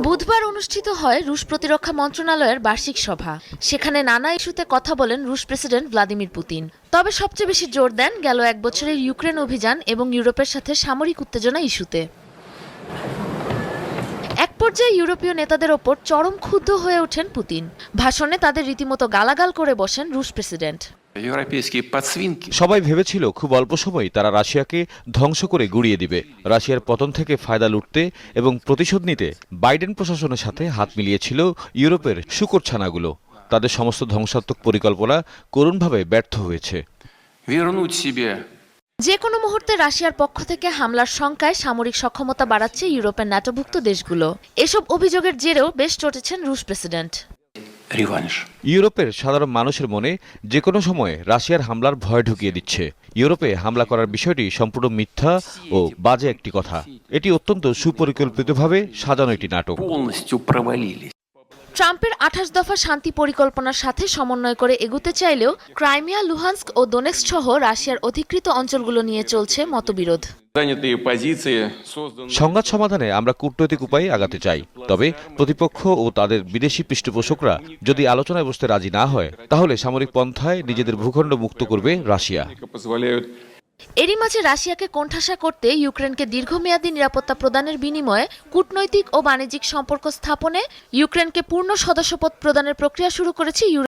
বুধবার অনুষ্ঠিত হয় রুশ প্রতিরক্ষা মন্ত্রণালয়ের বার্ষিক সভা। সেখানে নানা ইস্যুতে কথা বলেন রুশ প্রেসিডেন্ট ভ্লাদিমির পুতিন। তবে সবচেয়ে বেশি জোর দেন গেল এক বছরের ইউক্রেন অভিযান এবং ইউরোপের সাথে সামরিক উত্তেজনা ইস্যুতে। এক পর্যায়ে ইউরোপীয় নেতাদের ওপর চরম ক্ষুব্ধ হয়ে ওঠেন পুতিন। ভাষণে তাদের রীতিমতো গালাগাল করে বসেন রুশ প্রেসিডেন্ট। সবাই ভেবেছিল খুব অল্প সময় তারা রাশিয়াকে ধ্বংস করে গুড়িয়ে দিবে। রাশিয়ার পতন থেকে ফায়দা লুটতে এবং প্রতিশোধ নিতে বাইডেন প্রশাসনের সাথে হাত মিলিয়েছিল ইউরোপের শুকরছানাগুলো। তাদের সমস্ত ধ্বংসাত্মক পরিকল্পনা করুণভাবে ব্যর্থ হয়েছে। যে কোনো মুহূর্তে রাশিয়ার পক্ষ থেকে হামলার শঙ্কায় সামরিক সক্ষমতা বাড়াচ্ছে ইউরোপের ন্যাটোভুক্ত দেশগুলো। এসব অভিযোগের জেরেও বেশ চটেছেন রুশ প্রেসিডেন্ট। ইউরোপের সাধারণ মানুষের মনে যে কোনো সময়ে রাশিয়ার হামলার ভয় ঢুকিয়ে দিচ্ছে। ইউরোপে হামলা করার বিষয়টি সম্পূর্ণ মিথ্যা ও বাজে একটি কথা। এটি অত্যন্ত সুপরিকল্পিতভাবে সাজানো একটি নাটক। ট্রাম্পের 28 দফা শান্তি পরিকল্পনার সাথে সমন্বয় করে এগুতে চাইলেও ক্রাইমিয়া, লুহান্স্ক ও দোনেৎস্ক সহ রাশিয়ার অধিকৃত অঞ্চলগুলো নিয়ে চলছে মতবিরোধ। সংঘাত সমাধানে আমরা কূটনৈতিক উপায়ে আগাতে চাই, তবে প্রতিপক্ষ ও তাদের বিদেশি পৃষ্ঠপোষকরা যদি আলোচনায় বসতে রাজি না হয়, তাহলে সামরিক পন্থায় নিজেদের ভূখণ্ড মুক্ত করবে রাশিয়া। এরই মাঝে রাশিয়াকে কোণঠাসা করতে ইউক্রেনকে দীর্ঘমেয়াদী নিরাপত্তা প্রদানের বিনিময়ে কূটনৈতিক ও বাণিজ্যিক সম্পর্ক স্থাপনে ইউক্রেনকে পূর্ণ সদস্যপদ প্রদানের প্রক্রিয়া শুরু করেছে